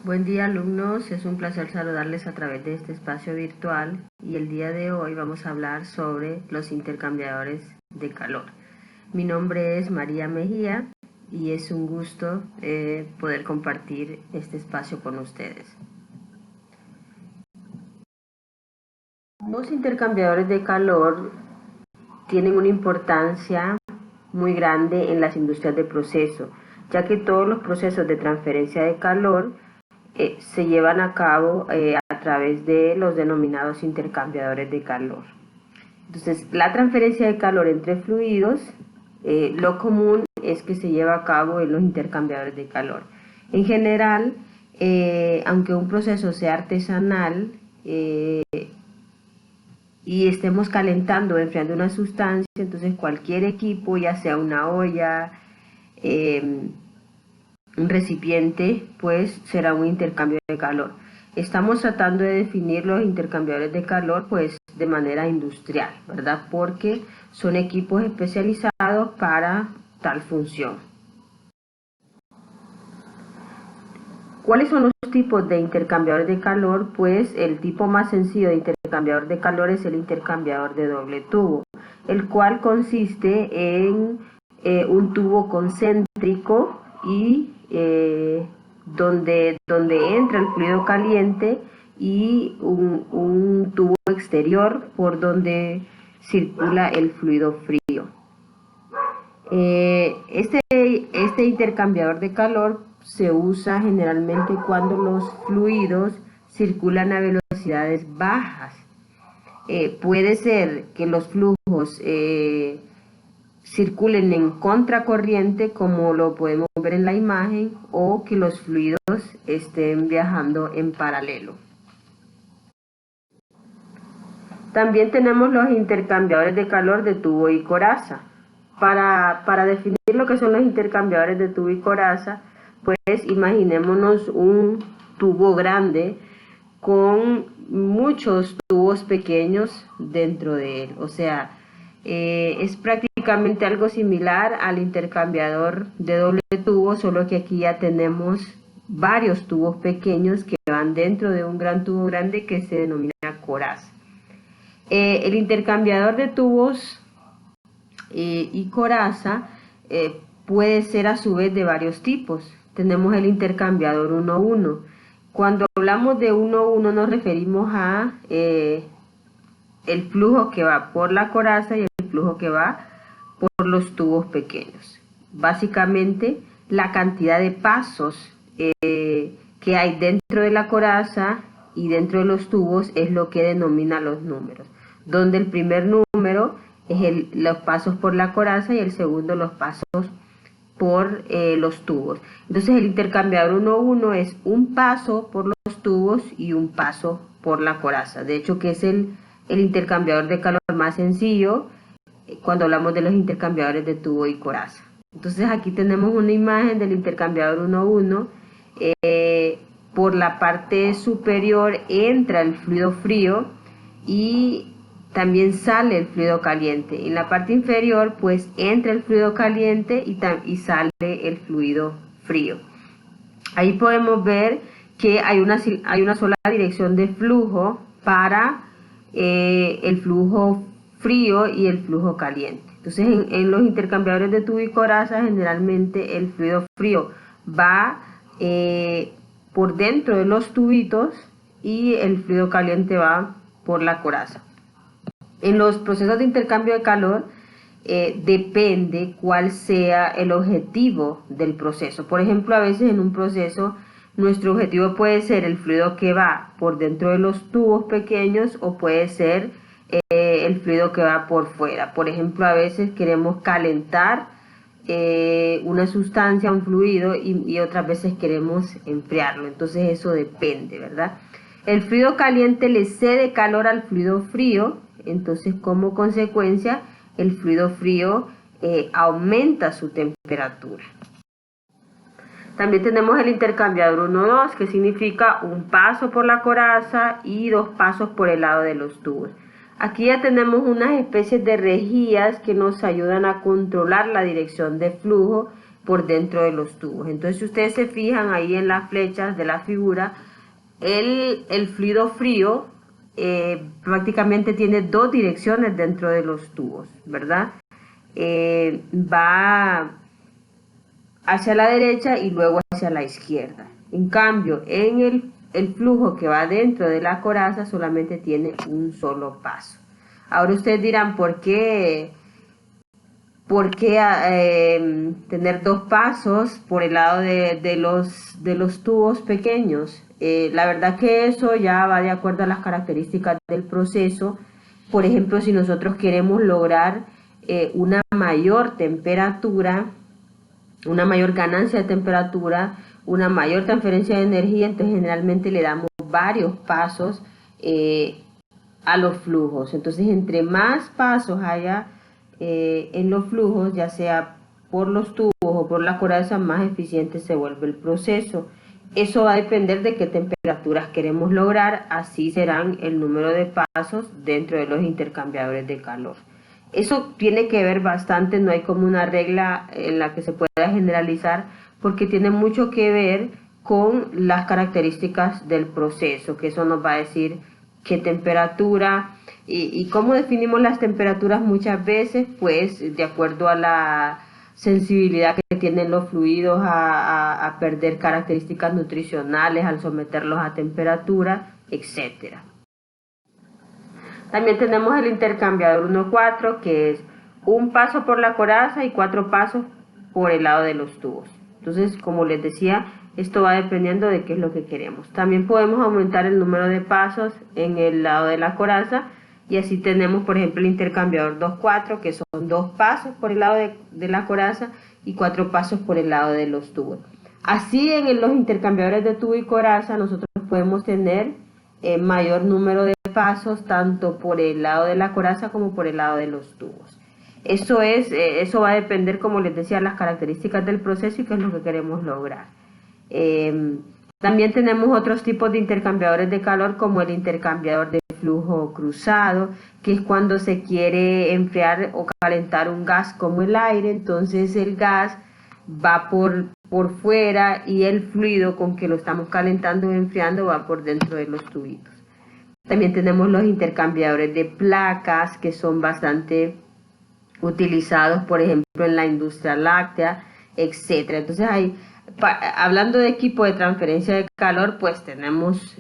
Buen día, alumnos, es un placer saludarles a través de este espacio virtual y el día de hoy vamos a hablar sobre los intercambiadores de calor. Mi nombre es María Mejía y es un gusto poder compartir este espacio con ustedes. Los intercambiadores de calor tienen una importancia muy grande en las industrias de proceso, ya que todos los procesos de transferencia de calor se llevan a cabo a través de los denominados intercambiadores de calor. Entonces, la transferencia de calor entre fluidos, lo común es que se lleva a cabo en los intercambiadores de calor. En general, aunque un proceso sea artesanal y estemos calentando o enfriando una sustancia, entonces cualquier equipo, ya sea una olla, un recipiente, pues será un intercambio de calor. Estamos tratando de definir los intercambiadores de calor pues de manera industrial, ¿verdad? Porque son equipos especializados para tal función. ¿Cuáles son los tipos de intercambiadores de calor? Pues el tipo más sencillo de intercambiador de calor es el intercambiador de doble tubo, el cual consiste en un tubo concéntrico y donde entra el fluido caliente y un tubo exterior por donde circula el fluido frío. Este intercambiador de calor se usa generalmente cuando los fluidos circulan a velocidades bajas. Puede ser que los flujos circulen en contracorriente, como lo podemos ver en la imagen, o que los fluidos estén viajando en paralelo. También tenemos los intercambiadores de calor de tubo y coraza. Para definir lo que son los intercambiadores de tubo y coraza, pues imaginémonos un tubo grande con muchos tubos pequeños dentro de él. O sea, es prácticamente algo similar al intercambiador de doble tubo, solo que aquí ya tenemos varios tubos pequeños que van dentro de un gran tubo grande que se denomina coraza. El intercambiador de tubos y coraza puede ser a su vez de varios tipos. Tenemos el intercambiador 1-1. Cuando hablamos de 1-1 nos referimos a el flujo que va por la coraza y el flujo que va por los tubos pequeños. Básicamente, la cantidad de pasos que hay dentro de la coraza y dentro de los tubos es lo que denomina los números, donde el primer número es los pasos por la coraza y el segundo los pasos por los tubos. Entonces el intercambiador 1-1 es un paso por los tubos y un paso por la coraza. De hecho, que es el intercambiador de calor más sencillo cuando hablamos de los intercambiadores de tubo y coraza. Entonces aquí tenemos una imagen del intercambiador 1-1. Por la parte superior entra el fluido frío y también sale el fluido caliente. En la parte inferior pues entra el fluido caliente y sale el fluido frío. Ahí podemos ver que hay una sola dirección de flujo para el flujo frío y el flujo caliente. Entonces en los intercambiadores de tubo y coraza generalmente el fluido frío va por dentro de los tubitos y el fluido caliente va por la coraza. En los procesos de intercambio de calor depende cuál sea el objetivo del proceso. Por ejemplo, a veces en un proceso nuestro objetivo puede ser el fluido que va por dentro de los tubos pequeños o puede ser el fluido que va por fuera. Por ejemplo, a veces queremos calentar una sustancia, un fluido y otras veces queremos enfriarlo. Entonces eso depende, ¿verdad? El fluido caliente le cede calor al fluido frío, entonces como consecuencia el fluido frío aumenta su temperatura. También tenemos el intercambiador 1-2, que significa un paso por la coraza y dos pasos por el lado de los tubos. Aquí ya tenemos unas especies de rejillas que nos ayudan a controlar la dirección de flujo por dentro de los tubos. Entonces, si ustedes se fijan ahí en las flechas de la figura, el fluido frío prácticamente tiene dos direcciones dentro de los tubos, ¿verdad? Va hacia la derecha y luego hacia la izquierda. En cambio, en el flujo que va dentro de la coraza solamente tiene un solo paso. Ahora ustedes dirán, ¿por qué tener dos pasos por el lado de los tubos pequeños? La verdad que eso ya va de acuerdo a las características del proceso. Por ejemplo, si nosotros queremos lograr una mayor temperatura, una mayor ganancia de temperatura, una mayor transferencia de energía, entonces generalmente le damos varios pasos a los flujos. Entonces, entre más pasos haya en los flujos, ya sea por los tubos o por la coraza, más eficiente se vuelve el proceso. Eso va a depender de qué temperaturas queremos lograr, así serán el número de pasos dentro de los intercambiadores de calor. Eso tiene que ver bastante, no hay como una regla en la que se pueda generalizar, porque tiene mucho que ver con las características del proceso, que eso nos va a decir qué temperatura y cómo definimos las temperaturas muchas veces, pues de acuerdo a la sensibilidad que tienen los fluidos a perder características nutricionales al someterlos a temperatura, etcétera. También tenemos el intercambiador 1-4, que es un paso por la coraza y 4 pasos por el lado de los tubos. Entonces, como les decía, esto va dependiendo de qué es lo que queremos. También podemos aumentar el número de pasos en el lado de la coraza, y así tenemos, por ejemplo, el intercambiador 2-4, que son 2 pasos por el lado de la coraza y 4 pasos por el lado de los tubos. Así, en los intercambiadores de tubo y coraza, nosotros podemos tener mayor número de pasos tanto por el lado de la coraza como por el lado de los tubos. Eso va a depender, como les decía, las características del proceso y qué es lo que queremos lograr. También tenemos otros tipos de intercambiadores de calor, como el intercambiador de flujo cruzado, que es cuando se quiere enfriar o calentar un gas como el aire. Entonces el gas va por fuera y el fluido con que lo estamos calentando o enfriando va por dentro de los tubitos. También tenemos los intercambiadores de placas, que son bastante utilizados, por ejemplo, en la industria láctea, etcétera. Entonces, hablando de equipo de transferencia de calor, pues tenemos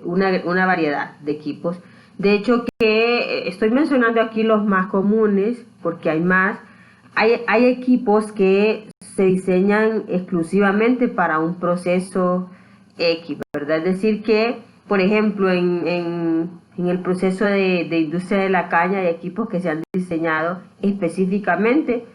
una variedad de equipos. De hecho, que estoy mencionando aquí los más comunes, porque hay más. Hay equipos que se diseñan exclusivamente para un proceso X, ¿verdad? Es decir que, por ejemplo, en el proceso de industria de la caña hay equipos que se han diseñado específicamente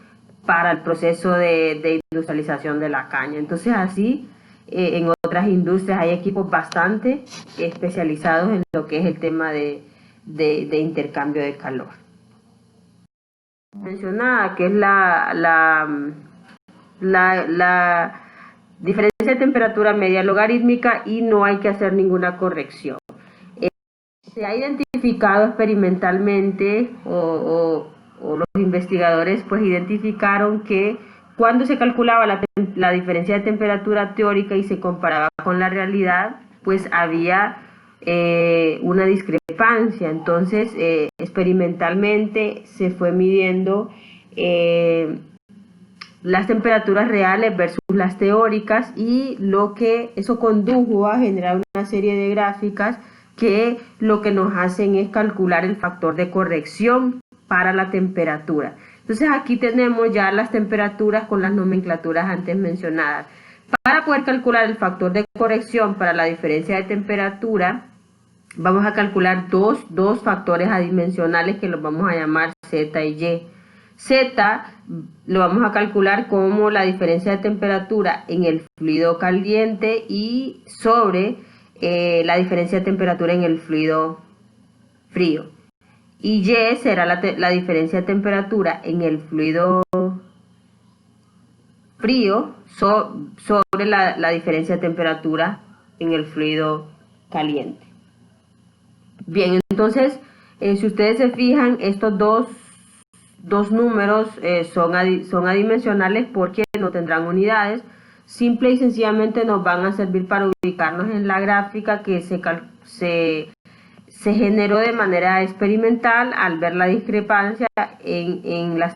para el proceso de industrialización de la caña. Entonces, así, en otras industrias hay equipos bastante especializados en lo que es el tema de intercambio de calor. Mencionada, que es la diferencia de temperatura media logarítmica, y no hay que hacer ninguna corrección. Se ha identificado experimentalmente, o los investigadores pues identificaron que cuando se calculaba la diferencia de temperatura teórica y se comparaba con la realidad, pues había una discrepancia. Entonces, experimentalmente se fue midiendo las temperaturas reales versus las teóricas, y eso condujo a generar una serie de gráficas que lo que nos hacen es calcular el factor de corrección para la temperatura. Entonces, aquí tenemos ya las temperaturas con las nomenclaturas antes mencionadas. Para poder calcular el factor de corrección para la diferencia de temperatura, vamos a calcular dos factores adimensionales que los vamos a llamar Z y Y. Z lo vamos a calcular como la diferencia de temperatura en el fluido caliente y sobre la diferencia de temperatura en el fluido frío. Y Y será la diferencia de temperatura en el fluido frío sobre la diferencia de temperatura en el fluido caliente. Bien, entonces, si ustedes se fijan, estos dos dos números son adimensionales porque no tendrán unidades. Simple y sencillamente nos van a servir para ubicarnos en la gráfica que se generó de manera experimental al ver la discrepancia en las...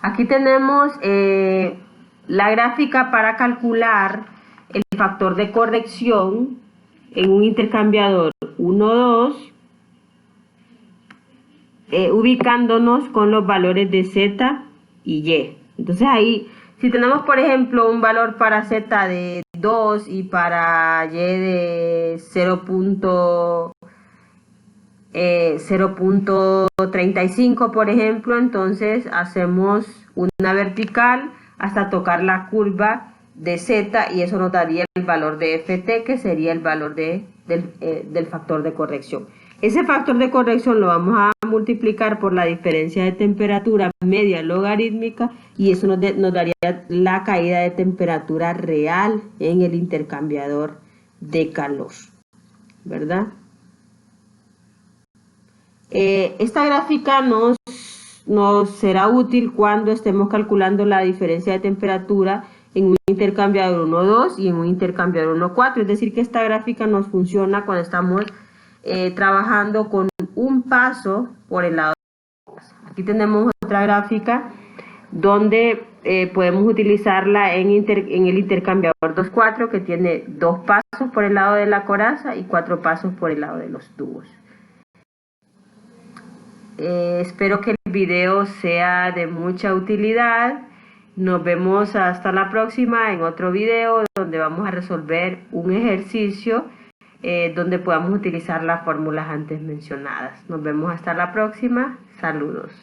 Aquí tenemos la gráfica para calcular el factor de corrección en un intercambiador 1,2, ubicándonos con los valores de Z y Y. Entonces ahí, si tenemos por ejemplo un valor para Z de 2 y para Y de 0.35 por ejemplo, entonces hacemos una vertical hasta tocar la curva de Z y eso nos daría el valor de FT, que sería el valor del factor de corrección. Ese factor de corrección lo vamos a multiplicar por la diferencia de temperatura media logarítmica y eso nos daría la caída de temperatura real en el intercambiador de calor, ¿verdad? Esta gráfica nos será útil cuando estemos calculando la diferencia de temperatura en un intercambiador 1,2 y en un intercambiador 1,4. Es decir, que esta gráfica nos funciona cuando estamos trabajando con un paso por el lado de la coraza. Aquí tenemos otra gráfica donde podemos utilizarla en el intercambiador 2,4, que tiene 2 pasos por el lado de la coraza y 4 pasos por el lado de los tubos. Espero que el video sea de mucha utilidad. Nos vemos hasta la próxima en otro video donde vamos a resolver un ejercicio donde podamos utilizar las fórmulas antes mencionadas. Nos vemos hasta la próxima. Saludos.